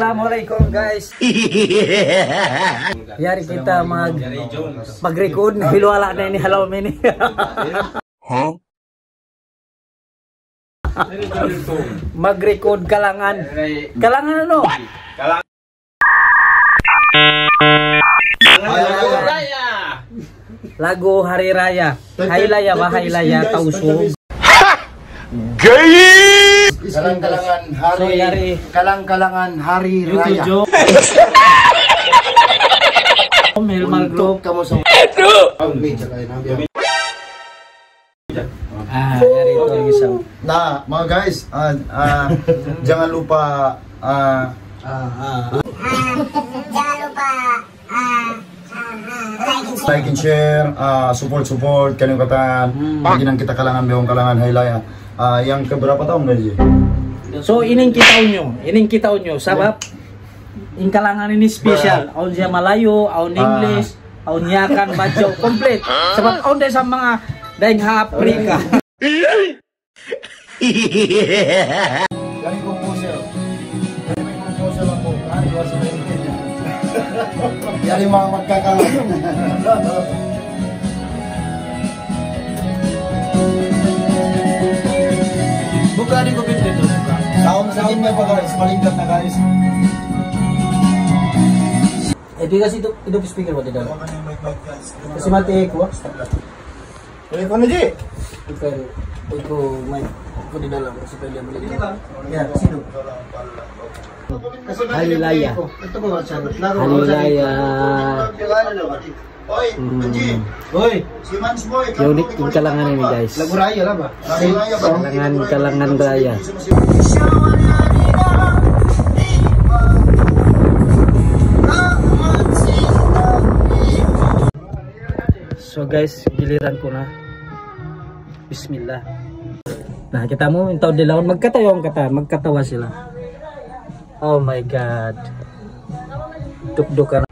Assalamualaikum guys. Yari kita mag-record hilwala na ini halaw mini. Huh? Mag-record kalangan. Kalangan ano? Lagu Hari Raya. Haylaya ba haylaya tauso. Gay! Kalang-kalangan hari raya. Hilmar Group Kamu sa yari ito ang isang. Nah, mga guys, jangan lupa like and share, support kanyung kata ginang kita kalangan beong kalangan haylaya. Yang keberapa tahun gaji? So ining kita nyo sabab in kalangan ini spesial. Aun siya Malayo, aun English, aun yakan baco komplit. Sabab aun dahil sa mga daing Afrika. Galing composer. Galing composer lang po. Gawa sa Kenya. Yan yung mga magkakalang. Buka rin ko pinto. Sound may pa guys. Malingkat na guys. Di kasi ito speaker mo dito. Kasi mati ko. Boleh kau ni? Ito may ko di dalam kasi pwede mo dito. Ya, sino? Haylaya. Ito ba siya? Haylaya. Oy, Anji. Oy, si Mans boy. Unik yung kalangan ini guys. Lagu raya lah ba? Kalangan raya. So guys, giliran ko na. Bismillah. Nah, kita mo yung taon dilawan magkatawa sila. Oh my god. Duk-dukan.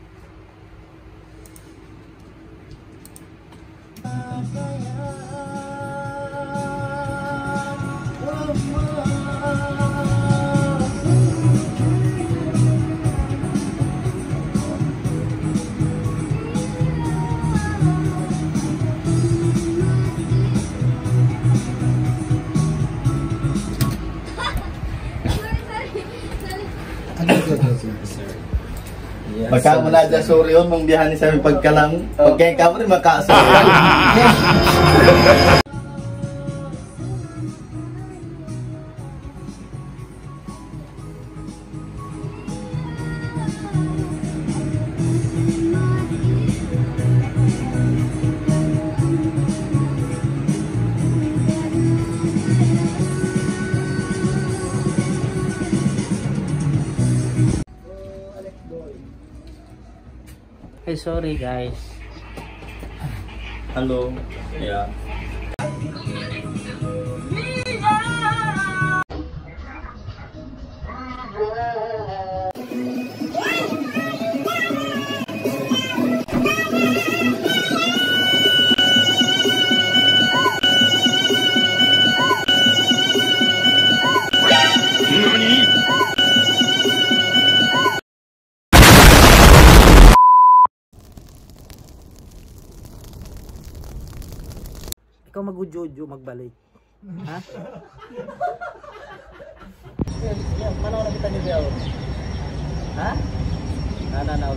Baka mo na dyan sorry yun, mong biyahan ni sabi pagkalang. Pagkain ka mo rin makasorry. Hey, sorry guys. Halo. Ya. Ikaw mag-ujojo, magbalik. Ha? Mana orang kita ni dia? Ha? Na.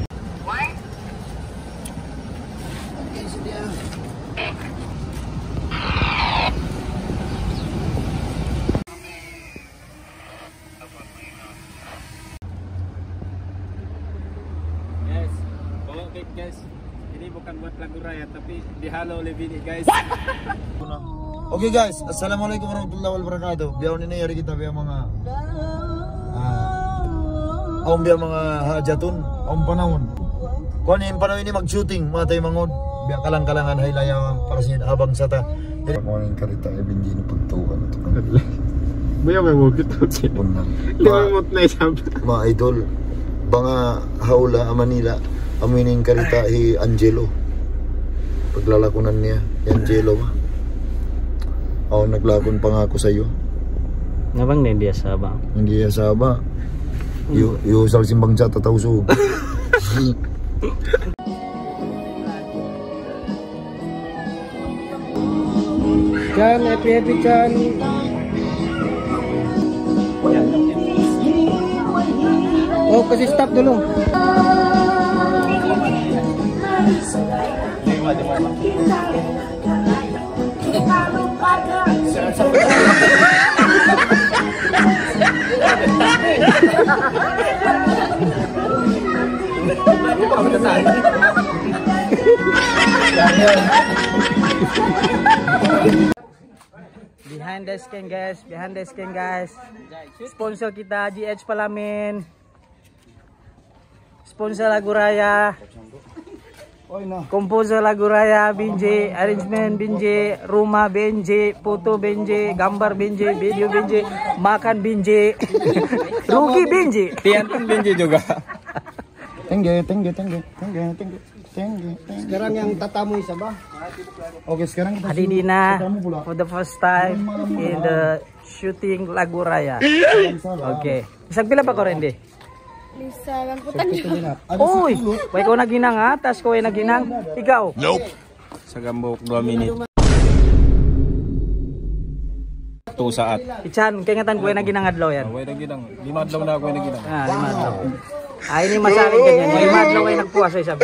Guys, ini bukan buat lagu raya tapi dihalo oleh bini guys. Okay guys, assalamualaikum warahmatullahi wabarakatuh. Biar ini hari kita biar mga biar mga hajatun, panahon. Kung yung panahon ini mag-shooting, matay mangod, biar kalang-kalangan haylaya para sa abang sata. Jadi mo yung karita ay bindi na pagtukan ito. Buya may wugit out siya. Limamot na isang. Mga idol, banga haula Manila. Amining karita hi Angelo. Paglalakunan niya, Angelo ba? Ako naglakon pa nga ako sa iyo. Ngabang na dia Sabah. Hindi ya Sabah. Yo sal simbang chat tahu su. Chan, happy Chan. Oh, kasi stop dulu. Behind the screen guys, behind the screen guys. Sponsor kita GH Palamin. Sponsor lagu raya. Komposer lagu raya Binji, arrangement Binji, rumah Binji, foto Binji, gambar Binji, video Binji, makan Binji. Rugi Binji. Tiantan Benji juga. Tengge. Sekarang yang tatamu Sabah. Oke, sekarang kita Adidina for the first time in the shooting lagu raya. Oke. Isang pila pa ko rin di? Bisa lamputan yun. Uy, may ko naginang ha? Tas ko ay naginang. Ikaw? Nope. Sa gambok 2 menit. 2 saat. Ichan, kengatan ko ay naginang adlaw yan. Away na ginang. 5 adlaw na ako na ginang. Ah, 5 adlaw. Ay, ini masaling ganyan. 5 adlaw ay nagpuwas ay sabi.